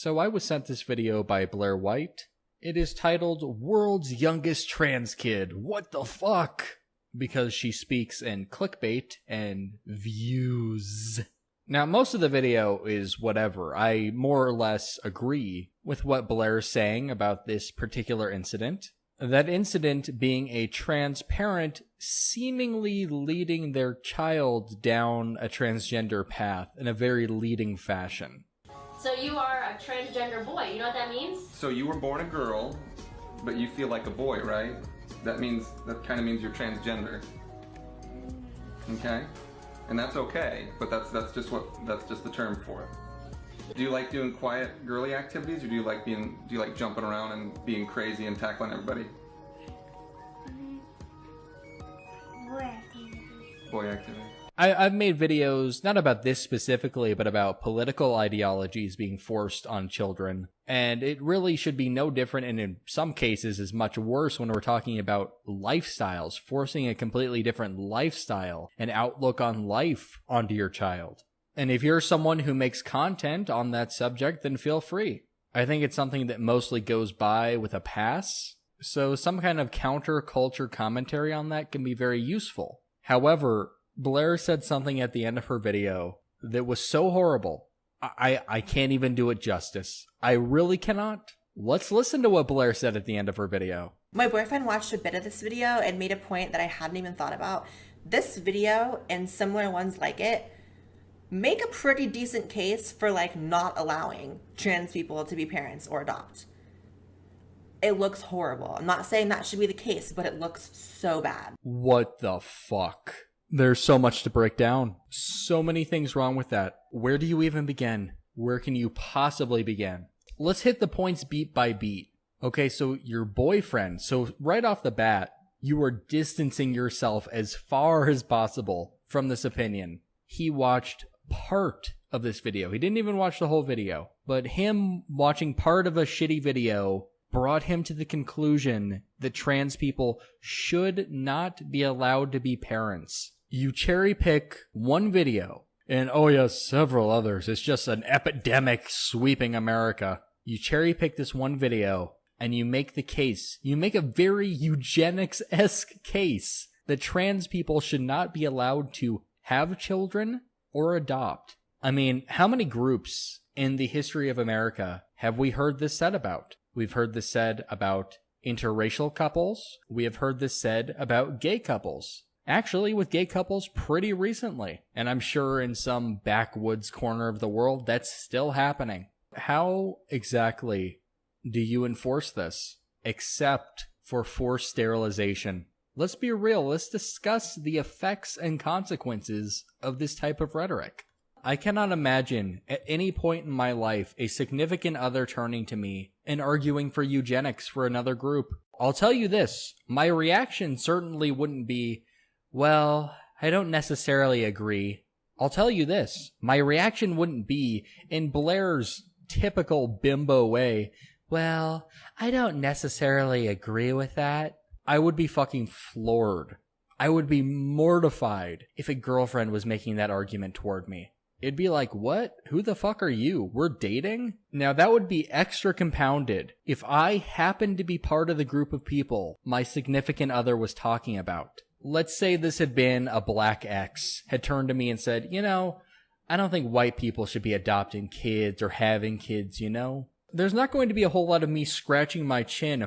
So I was sent this video by Blair White. It is titled, World's Youngest Trans Kid. What the fuck? Because she speaks in clickbait and views. Now, most of the video is whatever. I more or less agree with what Blair's saying about this particular incident. That incident being a trans parent seemingly leading their child down a transgender path in a very leading fashion. So you are a transgender boy, you know what that means? So you were born a girl, but you feel like a boy, right? That kind of means you're transgender. Okay? And that's okay, but that's just the term for it. Do you like doing quiet girly activities, or do you like jumping around and being crazy and tackling everybody? Boy activities. Boy activities. I've made videos, not about this specifically, but about political ideologies being forced on children. And it really should be no different, and in some cases is much worse when we're talking about lifestyles, forcing a completely different lifestyle and outlook on life onto your child. And if you're someone who makes content on that subject, then feel free. I think it's something that mostly goes by with a pass. So some kind of counter-culture commentary on that can be very useful. However, Blair said something at the end of her video that was so horrible, I can't even do it justice. I really cannot. Let's listen to what Blair said at the end of her video. My boyfriend watched a bit of this video and made a point that I hadn't even thought about. This video and similar ones like it make a pretty decent case for like not allowing trans people to be parents or adopt. It looks horrible. I'm not saying that should be the case, but it looks so bad. What the fuck? There's so much to break down. So many things wrong with that. Where do you even begin? Where can you possibly begin? Let's hit the points beat by beat. Okay, so your boyfriend. So right off the bat, you are distancing yourself as far as possible from this opinion. He watched part of this video. He didn't even watch the whole video. But him watching part of a shitty video brought him to the conclusion that trans people should not be allowed to be parents. You cherry pick one video, and oh yes, several others. It's just an epidemic sweeping America. You cherry pick this one video, and you make the case. You make a very eugenics-esque case that trans people should not be allowed to have children or adopt. I mean, how many groups in the history of America have we heard this said about? We've heard this said about interracial couples. We have heard this said about gay couples. Actually, with gay couples pretty recently. And I'm sure in some backwoods corner of the world, that's still happening. How exactly do you enforce this? Except for forced sterilization. Let's be real. Let's discuss the effects and consequences of this type of rhetoric. I cannot imagine at any point in my life a significant other turning to me and arguing for eugenics for another group. I'll tell you this, my reaction certainly wouldn't be, well, I don't necessarily agree. I'll tell you this, my reaction wouldn't be, in Blair's typical bimbo way, well, I don't necessarily agree with that. I would be fucking floored. I would be mortified if a girlfriend was making that argument toward me. It'd be like, what? Who the fuck are you? We're dating? Now that would be extra compounded if I happened to be part of the group of people my significant other was talking about. Let's say this had been a black ex, had turned to me and said, you know, I don't think white people should be adopting kids or having kids, you know? There's not going to be a whole lot of me scratching my chin.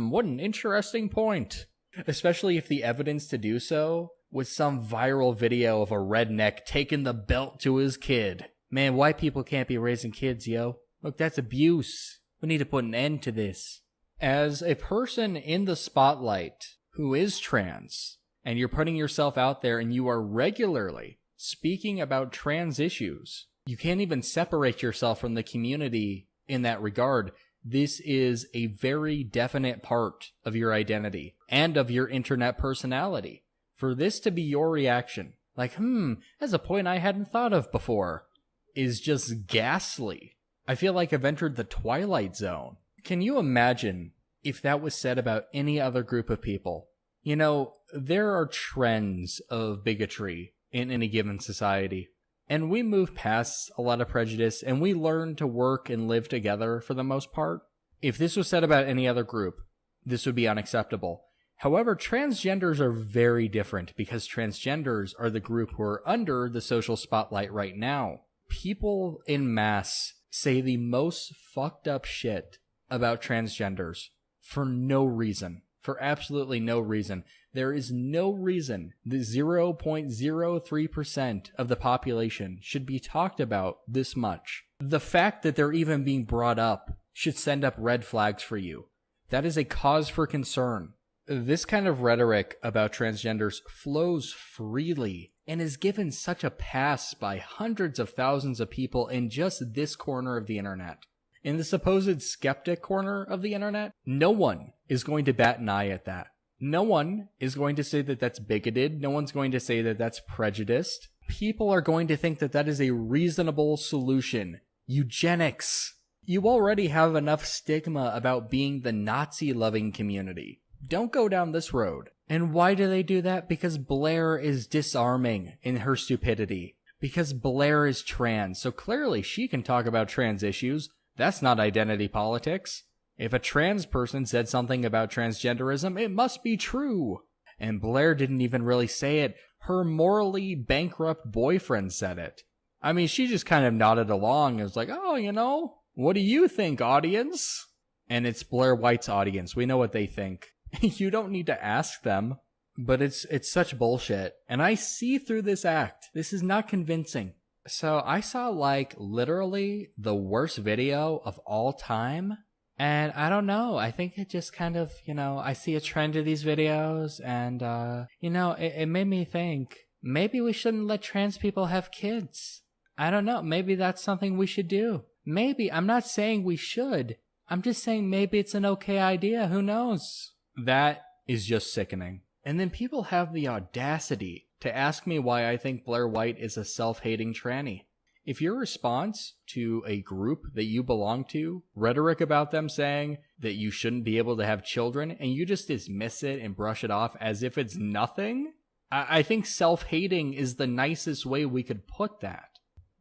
What an interesting point. Especially if the evidence to do so was some viral video of a redneck taking the belt to his kid. Man, white people can't be raising kids, yo. Look, that's abuse. We need to put an end to this. As a person in the spotlight who is trans, and you're putting yourself out there and you are regularly speaking about trans issues, you can't even separate yourself from the community in that regard. This is a very definite part of your identity and of your internet personality. For this to be your reaction, like, that's a point I hadn't thought of before, is just ghastly. I feel like I've entered the Twilight Zone. Can you imagine if that was said about any other group of people? You know, there are trends of bigotry in any given society. And we move past a lot of prejudice and we learn to work and live together for the most part. If this was said about any other group, this would be unacceptable. However, transgenders are very different because transgenders are the group who are under the social spotlight right now. People in mass say the most fucked up shit about transgenders for no reason. For absolutely no reason. There is no reason the 0.03% of the population should be talked about this much. The fact that they're even being brought up should send up red flags for you. That is a cause for concern. This kind of rhetoric about transgenders flows freely and is given such a pass by hundreds of thousands of people in just this corner of the internet. In the supposed skeptic corner of the internet, no one is going to bat an eye at that. No one is going to say that that's bigoted. No one's going to say that that's prejudiced. People are going to think that that is a reasonable solution. Eugenics. You already have enough stigma about being the Nazi-loving community. Don't go down this road. And why do they do that? Because Blair is disarming in her stupidity. Because Blair is trans, so clearly she can talk about trans issues. That's not identity politics. If a trans person said something about transgenderism, it must be true. And Blair didn't even really say it. Her morally bankrupt boyfriend said it. I mean, she just kind of nodded along and was like, oh, you know, what do you think, audience? And it's Blair White's audience. We know what they think. You don't need to ask them. But it's such bullshit. And I see through this act. This is not convincing. So I saw like literally the worst video of all time. And I don't know. I think it just kind of, I see a trend of these videos and, it made me think maybe we shouldn't let trans people have kids. I don't know. Maybe that's something we should do. Maybe. I'm not saying we should. I'm just saying maybe it's an okay idea. Who knows? That is just sickening. And then people have the audacity to ask me why I think Blair White is a self-hating tranny. If your response to a group that you belong to, rhetoric about them saying that you shouldn't be able to have children, and you just dismiss it and brush it off as if it's nothing, I think self-hating is the nicest way we could put that.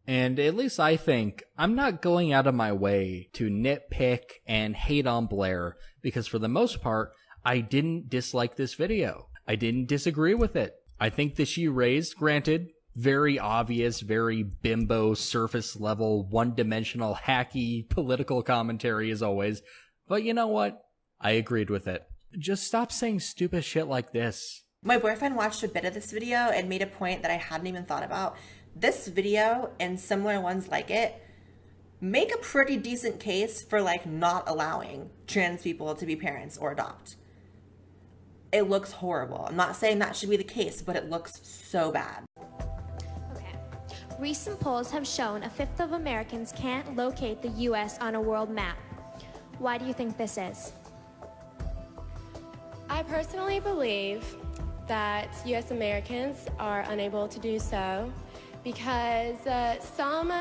And at least I think I'm not going out of my way to nitpick and hate on Blair, because for the most part, I didn't dislike this video. I didn't disagree with it. I think that she raised, granted, very obvious, very bimbo, surface level, one-dimensional, hacky political commentary as always. But you know what? I agreed with it. Just stop saying stupid shit like this. My boyfriend watched a bit of this video and made a point that I hadn't even thought about. This video and similar ones like it make a pretty decent case for like not allowing trans people to be parents or adopt. It looks horrible. I'm not saying that should be the case, but it looks so bad. Recent polls have shown a fifth of Americans can't locate the U.S. on a world map. Why do you think this is? I personally believe that U.S. Americans are unable to do so because some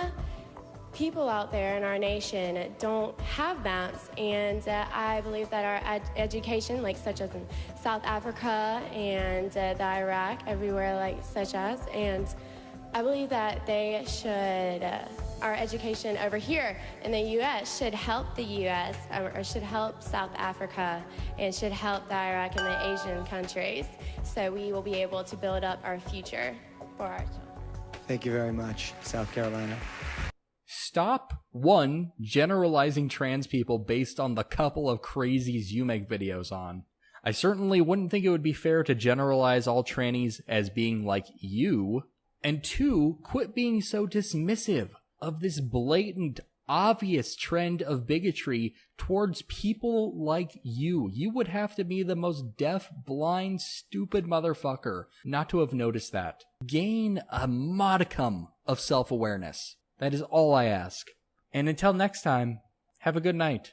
people out there in our nation don't have maps, and I believe that our education, like such as in South Africa and the Iraq, everywhere like such as, and I believe that they should, our education over here in the U.S. should help the U.S. or should help South Africa and should help the Iraq and the Asian countries, so we will be able to build up our future for our children. Thank you very much, South Carolina. Stop, one, generalizing trans people based on the couple of crazies you make videos on. I certainly wouldn't think it would be fair to generalize all trannies as being like you. And two, quit being so dismissive of this blatant, obvious trend of bigotry towards people like you. You would have to be the most deaf, blind, stupid motherfucker not to have noticed that. Gain a modicum of self-awareness. That is all I ask. And until next time, have a good night.